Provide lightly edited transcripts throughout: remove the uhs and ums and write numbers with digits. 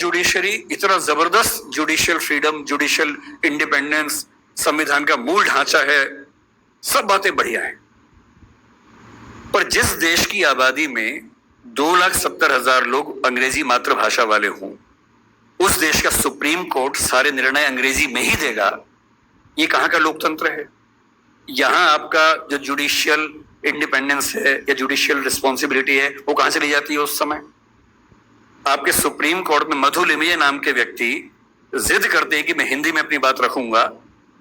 Judiciary इतना जबरदस्त judicial freedom, judicial independence, संविधान का मूल ढांचा है, सब बातें बढ़िया है। पर जिस देश की आबादी में 2,70,000 लोग अंग्रेजी मातृभाषा वाले हों, उस देश का सुप्रीम कोर्ट सारे निर्णय अंग्रेजी में ही देगा, ये कहां का लोकतंत्र है? यहां आपका जो जुडिशियल इंडिपेंडेंस है या जुडिशियल रिस्पॉन्सिबिलिटी है, वो कहां से ली जाती है? उस समय आपके सुप्रीम कोर्ट में मधु लिमिये नाम के व्यक्ति जिद करते हैं कि मैं हिंदी में अपनी बात रखूंगा,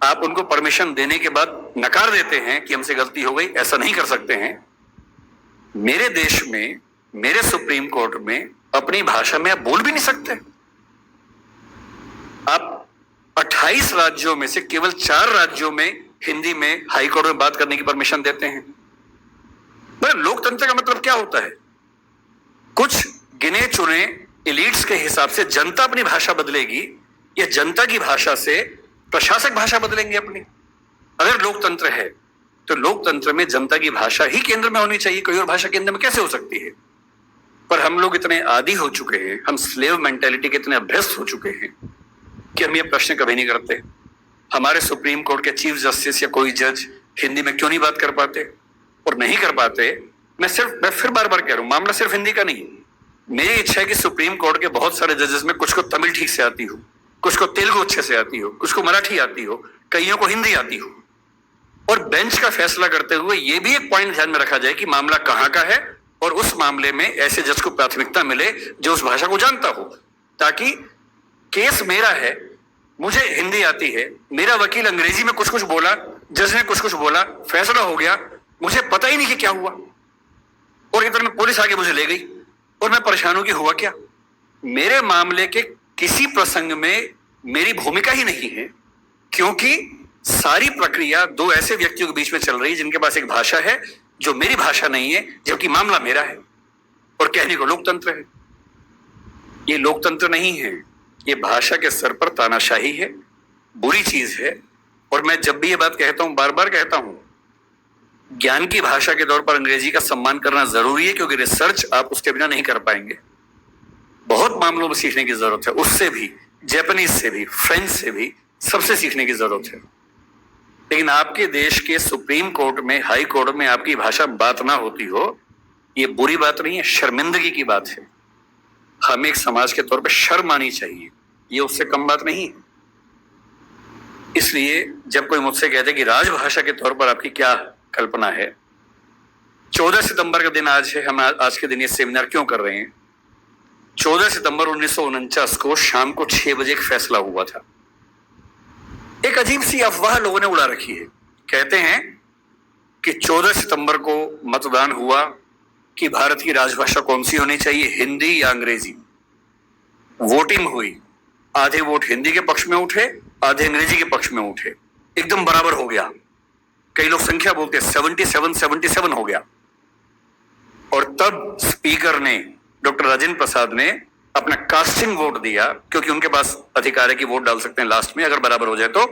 आप उनको परमिशन देने के बाद नकार देते हैं कि हमसे गलती हो गई। ऐसा नहीं कर सकते हैं। मेरे देश में, मेरे सुप्रीम कोर्ट में अपनी भाषा में आप बोल भी नहीं सकते। आप 28 राज्यों में से केवल 4 राज्यों में हिंदी में हाई कोर्ट में बात करने की परमिशन देते हैं। लोकतंत्र का मतलब क्या होता है? कुछ गिने चुने एलिट्स के हिसाब से जनता अपनी भाषा बदलेगी या जनता की भाषा से प्रशासक भाषा बदलेंगे अपनी? अगर लोकतंत्र है तो लोकतंत्र में जनता की भाषा ही केंद्र में होनी चाहिए, कोई और भाषा केंद्र में कैसे हो सकती है? पर हम लोग इतने आदी हो चुके हैं, हम स्लेव मेंटेलिटी के इतने अभ्यस्त हो चुके हैं कि हम ये प्रश्न कभी नहीं करते। हमारे सुप्रीम कोर्ट के चीफ जस्टिस या कोई जज हिंदी में क्यों नहीं बात कर पाते? और नहीं कर पाते, मैं फिर बार बार कह रहा हूं, मामला सिर्फ हिंदी का नहीं। मेरी इच्छा है कि सुप्रीम कोर्ट के बहुत सारे जजेस में कुछ को तमिल ठीक से आती हो, कुछ को तेलुगु अच्छे से आती हो, कुछ को मराठी आती हो, कईयों को हिंदी आती हो। और बेंच का फैसला करते हुए यह भी एक पॉइंट ध्यान में रखा जाए कि मामला कहां का है और उस मामले में ऐसे जज को प्राथमिकता मिले जो उस भाषा को जानता हो, ताकि केस मेरा है, मुझे हिंदी आती है, मेरा वकील अंग्रेजी में कुछ कुछ बोला, जज ने कुछ कुछ बोला, फैसला हो गया, मुझे पता ही नहीं कि क्या हुआ, और इधर में पुलिस आगे मुझे ले गई और मैं परेशान हूं कि हुआ क्या। मेरे मामले के किसी प्रसंग में मेरी भूमिका ही नहीं है, क्योंकि सारी प्रक्रिया दो ऐसे व्यक्तियों के बीच में चल रही है जिनके पास एक भाषा है जो मेरी भाषा नहीं है, जबकि मामला मेरा है, और कहने को लोकतंत्र है। ये लोकतंत्र नहीं है, ये भाषा के सर पर तानाशाही है, बुरी चीज है। और मैं जब भी ये बात कहता हूं, बार बार कहता हूं, ज्ञान की भाषा के तौर पर अंग्रेजी का सम्मान करना जरूरी है, क्योंकि रिसर्च आप उसके बिना नहीं कर पाएंगे। बहुत मामलों में सीखने की जरूरत है, उससे भी, जापानीज से भी, फ्रेंच से भी, सबसे सीखने की जरूरत है। लेकिन आपके देश के सुप्रीम कोर्ट में, हाई कोर्ट में आपकी भाषा बात ना होती हो, ये बुरी बात नहीं है, शर्मिंदगी की बात है। हमें एक समाज के तौर पर शर्म आनी चाहिए, ये उससे कम बात नहीं है। इसलिए जब कोई मुझसे कहते कि राजभाषा के तौर पर आपकी क्या कल्पना है, 14 सितंबर का दिन आज है, हम आज के दिन ये सेमिनार क्यों कर रहे हैं? 14 सितंबर 1949 को शाम को 6 बजे एक फैसला हुआ था। एक अजीब सी अफवाह लोगों ने उड़ा रखी है। कहते हैं कि 14 सितंबर को मतदान हुआ कि भारत की राजभाषा कौन सी होनी चाहिए, हिंदी या अंग्रेजी। वोटिंग हुई, आधे वोट हिंदी के पक्ष में उठे, आधे अंग्रेजी के पक्ष में उठे, एकदम बराबर हो गया। कई लोग संख्या बोलते हैं, 77 हो गया। और तब स्पीकर ने, डॉक्टर राजेंद्र प्रसाद ने अपना कास्टिंग वोट दिया, क्योंकि उनके पास अधिकार है कि वोट डाल सकते हैं लास्ट में, अगर बराबर हो जाए तो,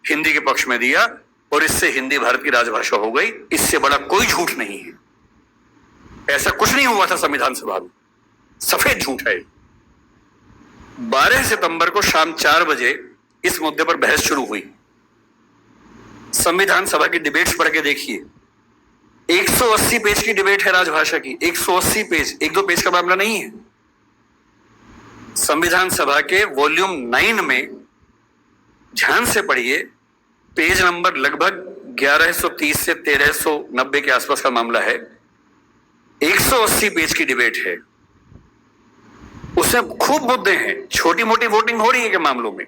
हिंदी के पक्ष में दिया, और इससे हिंदी भारत की राजभाषा हो गई। इससे बड़ा कोई झूठ नहीं है। ऐसा कुछ नहीं हुआ था संविधान सभा में, सफेद झूठ है। 12 सितंबर को शाम 4 बजे इस मुद्दे पर बहस शुरू हुई। संविधान सभा की डिबेट्स पढ़ के देखिए, 180 पेज की डिबेट है राजभाषा की, 180 पेज, 1-2 पेज का मामला नहीं है। संविधान सभा के वॉल्यूम 9 में ध्यान से पढ़िए, पेज नंबर लगभग 1130 से 1390 के आसपास का मामला है। 180 पेज की डिबेट है, उसमें खूब मुद्दे हैं, छोटी मोटी वोटिंग हो रही है के मामलों में।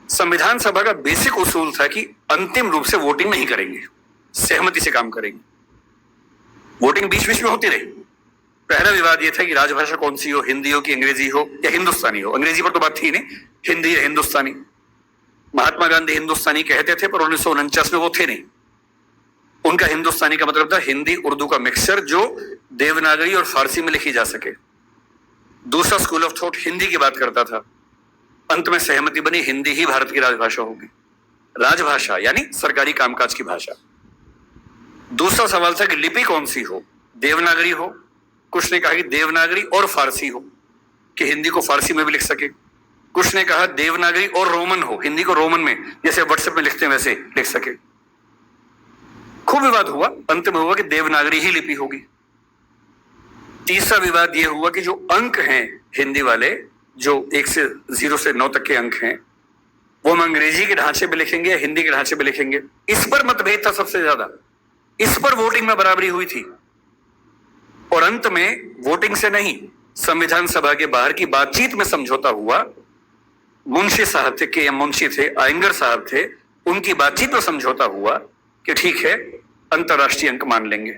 संविधान सभा का बेसिक उसूल था कि अंतिम रूप से वोटिंग नहीं करेंगे, सहमति से काम करेंगे। वोटिंग बीच बीच में होती रही। पहला विवाद यह था कि राजभाषा कौन सी हो, हिंदी हो कि अंग्रेजी हो या हिंदुस्तानी हो। अंग्रेजी पर तो बात थी नहीं, हिंदी या हिंदुस्तानी। महात्मा गांधी हिंदुस्तानी कहते थे, पर 1949 में वो थे नहीं। उनका हिंदुस्तानी का मतलब था हिंदी उर्दू का मिक्सचर, जो देवनागरी और फारसी में लिखी जा सके। दूसरा स्कूल ऑफ थॉट हिंदी की बात करता था। अंत में सहमति बनी, हिंदी ही भारत की राजभाषा होगी। राजभाषा यानी सरकारी कामकाज की भाषा। दूसरा सवाल था कि लिपि कौन सी हो, देवनागरी हो, कुछ ने कहा कि देवनागरी और फारसी हो, कि हिंदी को फारसी में भी लिख सके, कुछ ने कहा देवनागरी और रोमन हो, हिंदी को रोमन में जैसे व्हाट्सएप में लिखते हैं वैसे लिख सके। खूब विवाद हुआ, अंत में हुआ कि देवनागरी ही लिपि होगी। तीसरा विवाद यह हुआ कि जो अंक हैं हिंदी वाले, जो 1 से 0 से 9 तक के अंक हैं, वो हम अंग्रेजी के ढांचे में लिखेंगे या हिंदी के ढांचे में लिखेंगे। इस पर मतभेद था सबसे ज्यादा, इस पर वोटिंग में बराबरी हुई थी। और अंत में वोटिंग से नहीं, संविधान सभा के बाहर की बातचीत में समझौता हुआ। मुंशी साहब थे, के एम मुंशी थे, आयंगर साहब थे, उनकी बातचीत में समझौता हुआ कि ठीक है, अंतरराष्ट्रीय अंक मान लेंगे।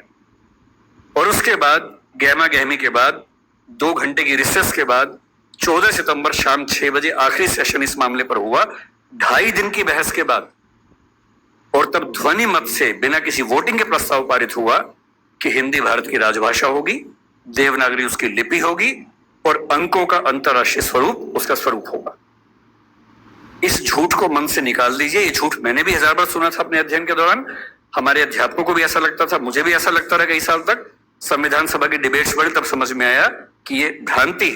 और उसके बाद गहमा गहमी के बाद 2 घंटे की रिसेस के बाद 14 सितंबर शाम 6 बजे आखिरी सेशन इस मामले पर हुआ, 2.5 दिन की बहस के बाद। और तब ध्वनि मत से बिना किसी वोटिंग के प्रस्ताव पारित हुआ कि हिंदी भारत की राजभाषा होगी, देवनागरी उसकी लिपि होगी और अंकों का अंतरराष्ट्रीय स्वरूप उसका स्वरूप होगा। इस झूठ को मन से निकाल दीजिए। ये झूठ मैंने भी 1000 बार सुना था अपने अध्ययन के दौरान, हमारे अध्यापकों को भी ऐसा लगता था, मुझे भी ऐसा लगता रहा कई साल तक। संविधान सभा की डिबेट्स बढ़ी तब समझ में आया कि ये भ्रांति है।